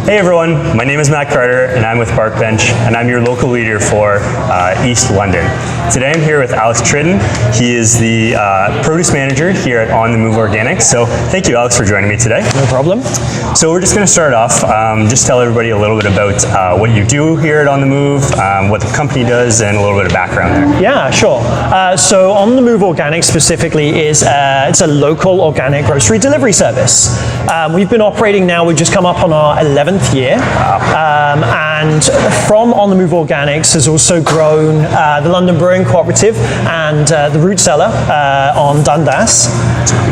Hey everyone, my name is Matt Carter and I'm with Parkbench and I'm your local leader for East London. Today I'm here with Alex Tritton. He is the produce manager here at On the Move Organics. So thank you, Alex, for joining me today. No problem. So we're just going to start off, just tell everybody a little bit about what you do here at On the Move, what the company does, and a little bit of background there. Yeah, sure. So On the Move Organics specifically is it's a local organic grocery delivery service. We've been operating now, we've just come up on our 11th year. Wow. And from On the Move Organics has also grown the London Brewing Cooperative and the Root Cellar on Dundas.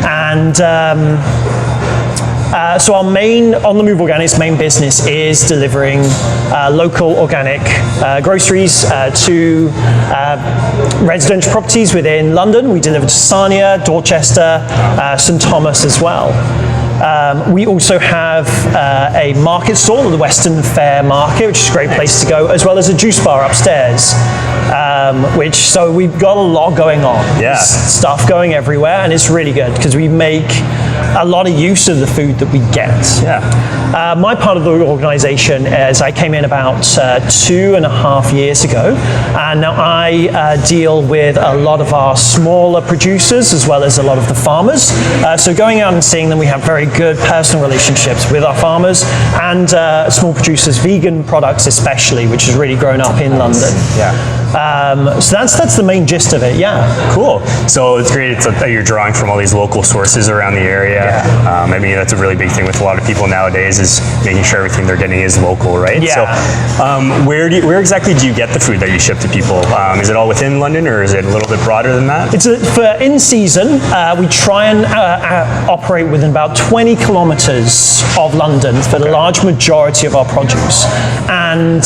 And so our main On the Move Organics main business is delivering local organic groceries to residential properties within London. We deliver to Sarnia, Dorchester, St Thomas as well. We also have a market stall, the Western Fair Market, which is a great place to go, as well as a juice bar upstairs. So we've got a lot going on. Yeah. There's stuff going everywhere, and it's really good because we make a lot of use of the food that we get. Yeah. My part of the organization is I came in about 2.5 years ago, and now I deal with a lot of our smaller producers as well as a lot of the farmers. So going out and seeing them, we have very good personal relationships with our farmers and small producers, vegan products especially, which has really grown up in London. Yeah. So that's the main gist of it, yeah. Cool. So it's great that you're drawing from all these local sources around the area. Yeah. I mean, that's a really big thing with a lot of people nowadays is making sure everything they're getting is local, right? Yeah. So where exactly do you get the food that you ship to people? Is it all within London or is it a little bit broader than that? For in season, we try and operate within about 20 kilometers of London for the large majority of our produce. And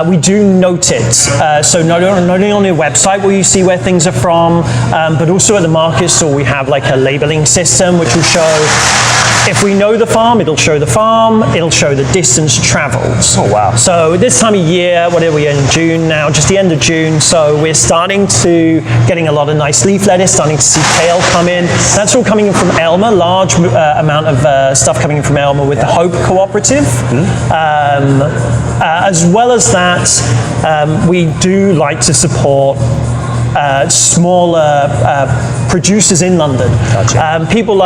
we do note it. So not only on the website will you see where things are from, but also at the market store we have like a labeling system which will show, if we know the farm, it'll show the farm, it'll show the distance traveled. Oh wow. So this time of year, what are we in June now, just the end of June, so we're starting to getting a lot of nice leaf lettuce, starting to see kale come in. That's all coming in from Aylmer, large amount of stuff coming in from Aylmer with the Hope Cooperative. As well as that, we do like to support smaller producers in London. Gotcha. People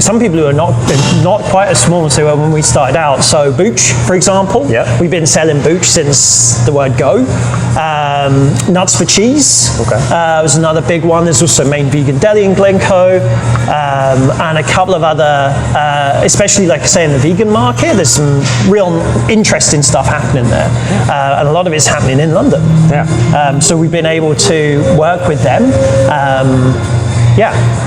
some people who are not quite as small as they were when we started out. So Booch, for example, yep. We've been selling Booch since the word go. Nuts for Cheese was another big one. There's also Main Vegan Deli in Glencoe, and a couple of other, especially like I say in the vegan market, there's some real interesting stuff happening there, and a lot of it's happening in London. Yeah. So we've been able to work with them.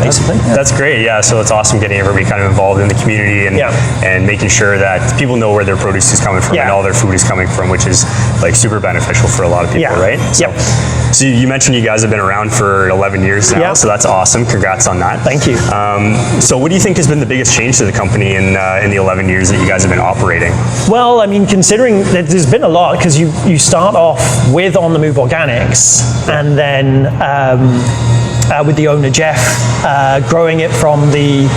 Basically. That's great. Yeah, so it's awesome getting everybody kind of involved in the community and making sure that people know where their produce is coming from and all their food is coming from, which is like super beneficial for a lot of people, right? So, so you mentioned you guys have been around for 11 years now, so that's awesome. Congrats on that. Thank you. So what do you think has been the biggest change to the company in the 11 years that you guys have been operating? Well, I mean, considering that there's been a lot, because you start off with On the Move Organics, and then with the owner Jeff, growing it from the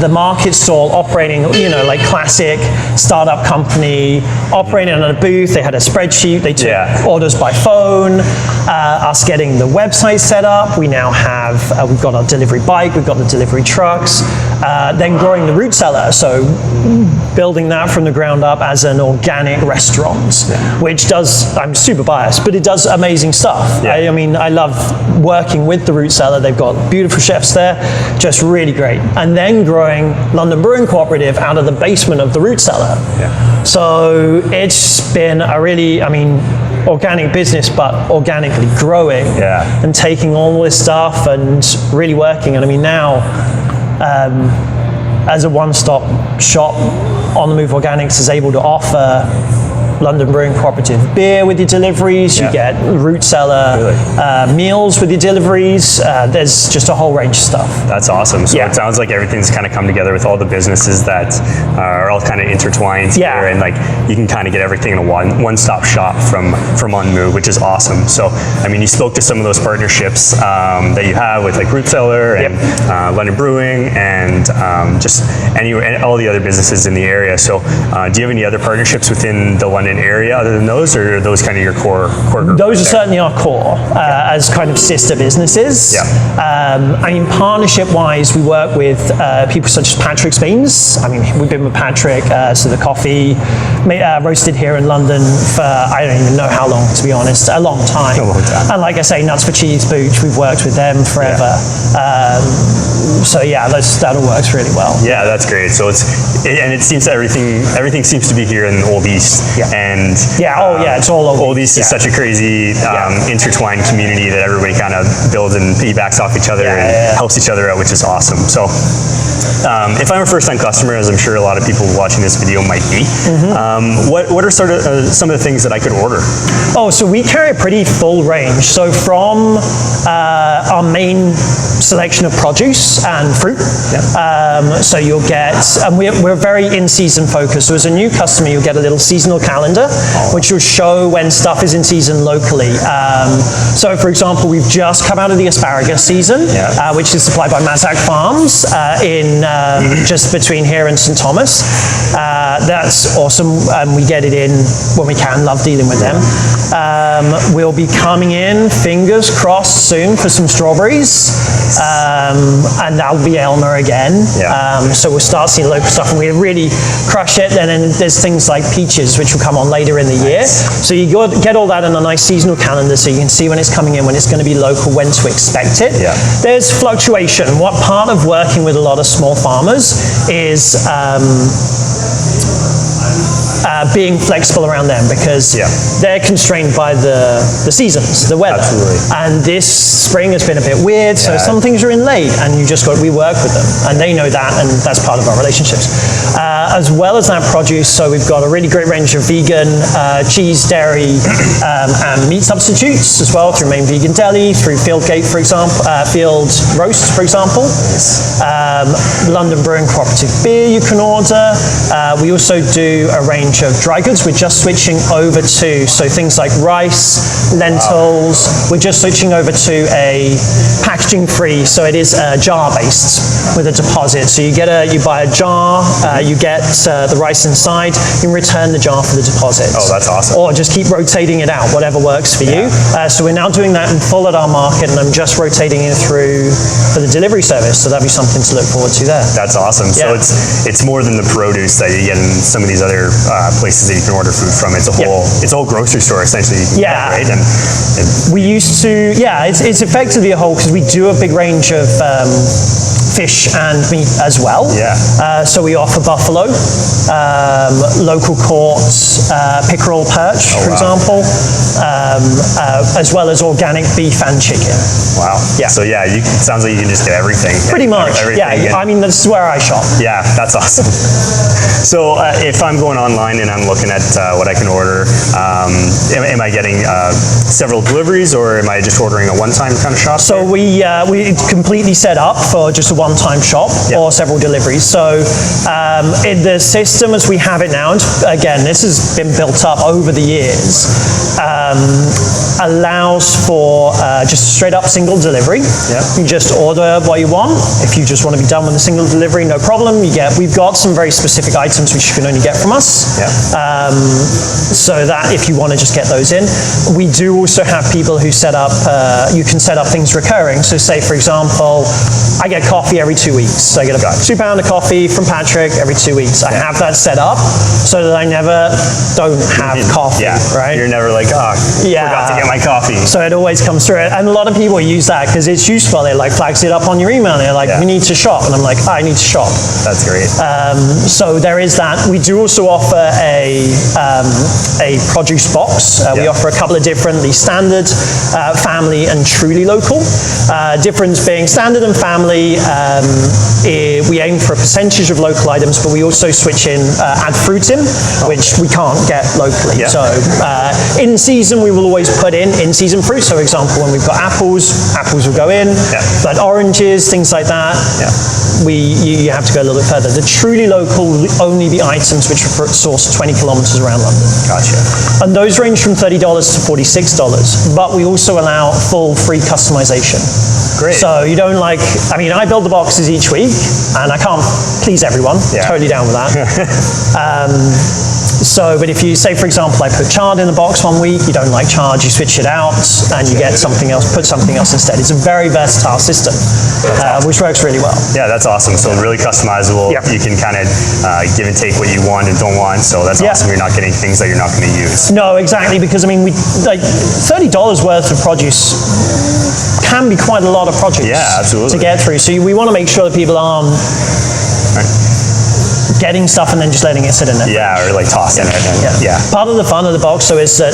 market stall, operating, like classic startup company, operating on a booth. They had a spreadsheet. They took orders by phone. Us getting the website set up. We now have we've got our delivery bike. We've got the delivery trucks. Then growing the Root Cellar, so building that from the ground up as an organic restaurant, which does, I'm super biased, but it does amazing stuff. I mean, I love working with the Root Cellar. They've got beautiful chefs there, just really great. And then growing London Brewing Cooperative out of the basement of the Root Cellar. So it's been a really, organic business, but organically growing and taking all this stuff and really working. And I mean, now, as a one-stop shop, On the Move Organics is able to offer London Brewing Cooperative beer with your deliveries. You get root cellar meals with your deliveries. There's just a whole range of stuff. That's awesome. So it sounds like everything's kind of come together with all the businesses that are all kind of intertwined here, and like you can kind of get everything in a one-stop shop from Unmove, which is awesome. So I mean, you spoke to some of those partnerships that you have with like Root Cellar and London Brewing and just and all the other businesses in the area. So do you have any other partnerships within the London area other than those, or are those kind of your core group? Those are certainly our core as kind of sister businesses. I mean, partnership-wise, we work with people such as Patrick's Beans. I mean, we've been with Patrick, so the coffee roasted here in London for, I don't even know how long, to be honest, a long time. And like I say, Nuts for Cheese Booch, we've worked with them forever. So yeah, that all works really well. Yeah, that's great. So it seems everything seems to be here in Old East. And it's all Old East is such a crazy intertwined community that everybody kind of builds and piggybacks off each other and helps each other out, which is awesome. So if I'm a first-time customer, as I'm sure a lot of people watching this video might be, what are sort of some of the things that I could order? Oh, so we carry a pretty full range. So from our main selection of produce and fruit, so you'll get, and we're very in-season focused. So as a new customer, you'll get a little seasonal calendar, which will show when stuff is in season locally. So for example, we've just come out of the asparagus season, which is supplied by Mazak Farms in just between here and St. Thomas. That's awesome. We get it in when we can. Love dealing with them. We'll be coming in, fingers crossed, soon for some strawberries, and that'll be Elmer again. So we'll start seeing local stuff, and we really crush it. And then there's things like peaches, which will come on later in the year. So you get all that in a nice seasonal calendar, so you can see when it's coming in, when it's going to be local, when to expect it. There's fluctuation. What part of working with a lot of small farmers is being flexible around them, because they're constrained by the seasons, the weather. And this spring has been a bit weird, so some things are in late, and we work with them, and they know that, and that's part of our relationships. As well as that produce, so we've got a really great range of vegan, cheese, dairy, and meat substitutes as well, through Main Vegan Deli, through Fieldgate, for example, Field Roast, for example. London Brewing Cooperative beer you can order. We also do a range of dry goods. We're just switching over to, so things like rice, lentils, we're just switching over to a packaging free, so it is jar-based with a deposit. So you buy a jar, you get the rice inside, you return the jar for the deposit. Oh, that's awesome. Or just keep rotating it out, whatever works for you. So we're now doing that in full at our market, and I'm just rotating it through for the delivery service, so that'll be something to look forward to there. That's awesome. So it's more than the produce that you get in some of these other places that you can order food from. It's a whole grocery store essentially. You can get, right? And we used to, it's effectively a whole, because we do a big range of fish and meat as well. So we offer buffalo, local caught pickerel perch, for example, as well as organic beef and chicken. Wow. So it sounds like you can just get everything. Pretty much. I mean, this is where I shop. Yeah, that's awesome. So if I'm going online and I'm looking at what I can order, am I getting several deliveries, or am I just ordering a one-time kind of shop? So we completely set up for just a one-time shop or several deliveries. So in the system as we have it now, and again, this has been built up over the years, allows for just straight up single delivery. You just order what you want. If you just want to be done with a single delivery, no problem. We've got some very specific items which you can only get from us. So that if you want to just get those in. We do also have people who set up, you can set up things recurring. So say, for example, I get coffee every 2 weeks. I get a £2 of coffee from Patrick every 2 weeks. I have that set up so that I never don't have coffee, right? You're never like, forgot to get get my coffee. So it always comes through. And a lot of people use that because it's useful. They like flags it up on your email. They're like, we need to shop. And I'm like, I need to shop. That's great. So there is that. We do also offer a produce box. We offer a couple of different, the standard, family, and truly local. Difference being standard and family, we aim for a percentage of local items, but we also switch in, add fruit in, which we can't get locally. So in season, we will always put in season fruit. So for example, when we've got apples will go in, but oranges, things like that, you have to go a little bit further. The truly local will only be items which are sourced 20 kilometers around London. Gotcha. And those range from $30 to $46, but we also allow full free customization. Great. So you don't like, I mean, I build the boxes each week, and I can't please everyone. Totally down with that. But if you say, for example, I put chard in the box one week, you don't like chard, you switch it out, and you get something else, put something else instead. It's a very versatile system, which works really well. Yeah, that's awesome. So really customizable. You can kind of give and take what you want and don't want. So that's awesome. You're not getting things that you're not going to use. No, exactly, because I mean, we like $30 worth of produce can be quite a lot of produce to get through. So we want to make sure that people aren't getting stuff and then just letting it sit in there. Or like tossing it. Part of the fun of the box, though, is that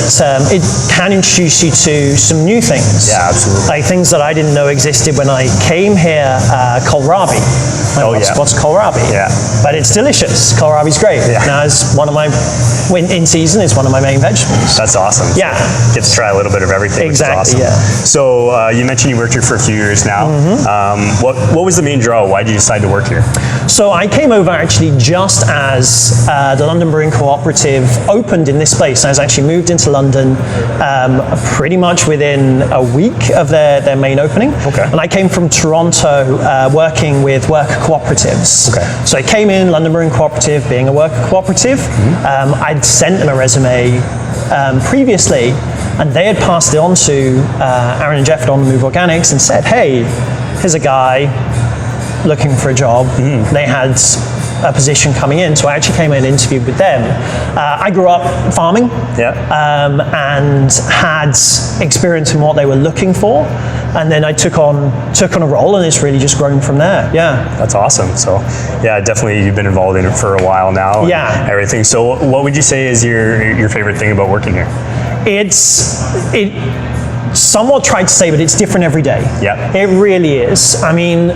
it can introduce you to some new things. Yeah, absolutely. Like things that I didn't know existed when I came here. Kohlrabi. What's kohlrabi? But it's delicious. Kohlrabi's great. Now it's one of my, in season, it's one of my main vegetables. That's awesome. So get to try a little bit of everything. Exactly. Which is awesome. So you mentioned you worked here for a few years now. What was the main draw? Why did you decide to work here? So I came over actually just as the London Brewing Cooperative opened in this place. I was actually moved into London pretty much within a week of their main opening. And I came from Toronto working with worker cooperatives. So I came in, London Brewing Cooperative, being a worker cooperative. I'd sent them a resume previously, and they had passed it on to Aaron and Jeff at On the Move Organics and said, hey, here's a guy looking for a job. They had a position coming in, so I actually came in and interviewed with them. I grew up farming and had experience in what they were looking for, and then I took on a role, and it's really just grown from there. That's awesome. So definitely you've been involved in it for a while now. And everything. So what would you say is your favorite thing about working here? Somewhat tried to say, but it's different every day. It really is. I mean,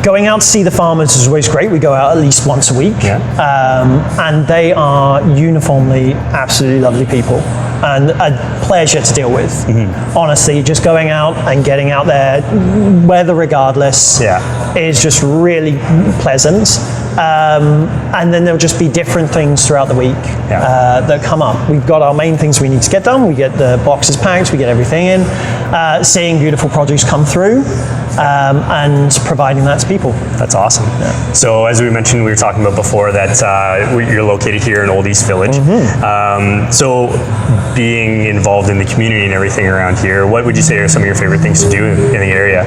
going out to see the farmers is always great. We go out at least once a week. And they are uniformly absolutely lovely people and a pleasure to deal with. Honestly, just going out and getting out there, weather regardless, is just really pleasant. And then there'll just be different things throughout the week that come up. We've got our main things we need to get done. We get the boxes packed, we get everything in, seeing beautiful produce come through, and providing that to people. That's awesome. So as we mentioned, we were talking about before that you're located here in Old East Village. So being involved in the community and everything around here, what would you say are some of your favorite things to do in the area?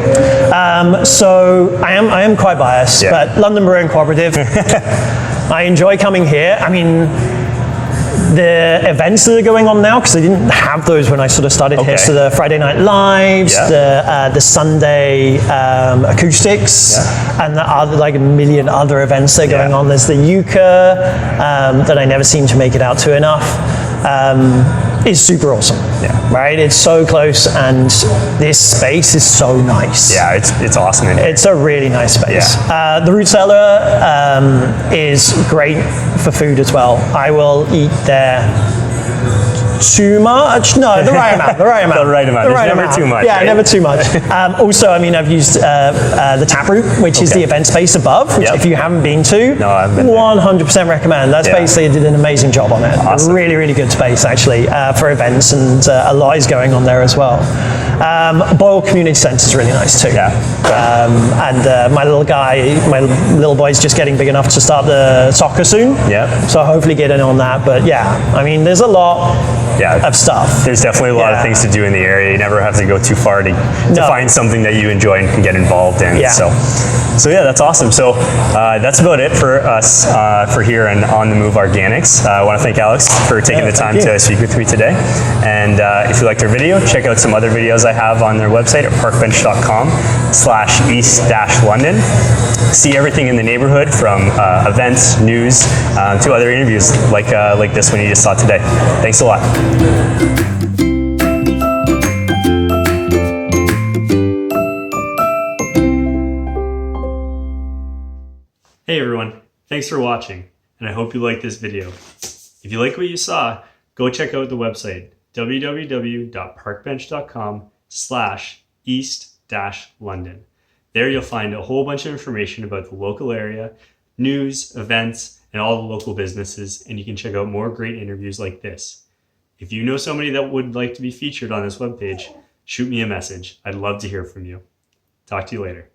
So I am quite biased, but London Brewing Cooperative, I enjoy coming here. I mean, the events that are going on now, because I didn't have those when I sort of started here. So the Friday Night Lives, the Sunday acoustics, and the other, like a million other events that are going on. There's the Euchre that I never seem to make it out to enough. Is super awesome. Right? It's so close, and this space is so nice. It's awesome in here. It's a really nice space. The root cellar is great for food as well. I will eat there too much? No, the right amount. The right amount. There's never too much. Never too much. Also, I mean, I've used the Taproot, which is the event space above, which if you haven't been to, 100% recommend. That space, they did an amazing job on it. Awesome. Really, really good space, actually, for events, and a lot is going on there as well. Boyle Community Centre is really nice too. Yeah. And my little boy's just getting big enough to start the soccer soon. Yeah. So hopefully get in on that. But yeah, I mean, there's a lot of stuff. There's definitely a lot of things to do in the area. You never have to go too far to find something that you enjoy and can get involved in. Yeah. So yeah, that's awesome. So that's about it for us for here and On the Move Organics. I want to thank Alex for taking the time to speak with me today. And if you liked our video, check out some other videos I have on their website at parkbench.com/east-london. See everything in the neighborhood from events, news, to other interviews like this one you just saw today. Thanks a lot. Hey everyone, thanks for watching, and I hope you liked this video. If you like what you saw, go check out the website www.parkbench.com/east-london. There you'll find a whole bunch of information about the local area, news, events, and all the local businesses, and you can check out more great interviews like this. If you know somebody that would like to be featured on this webpage, shoot me a message. I'd love to hear from you. Talk to you later.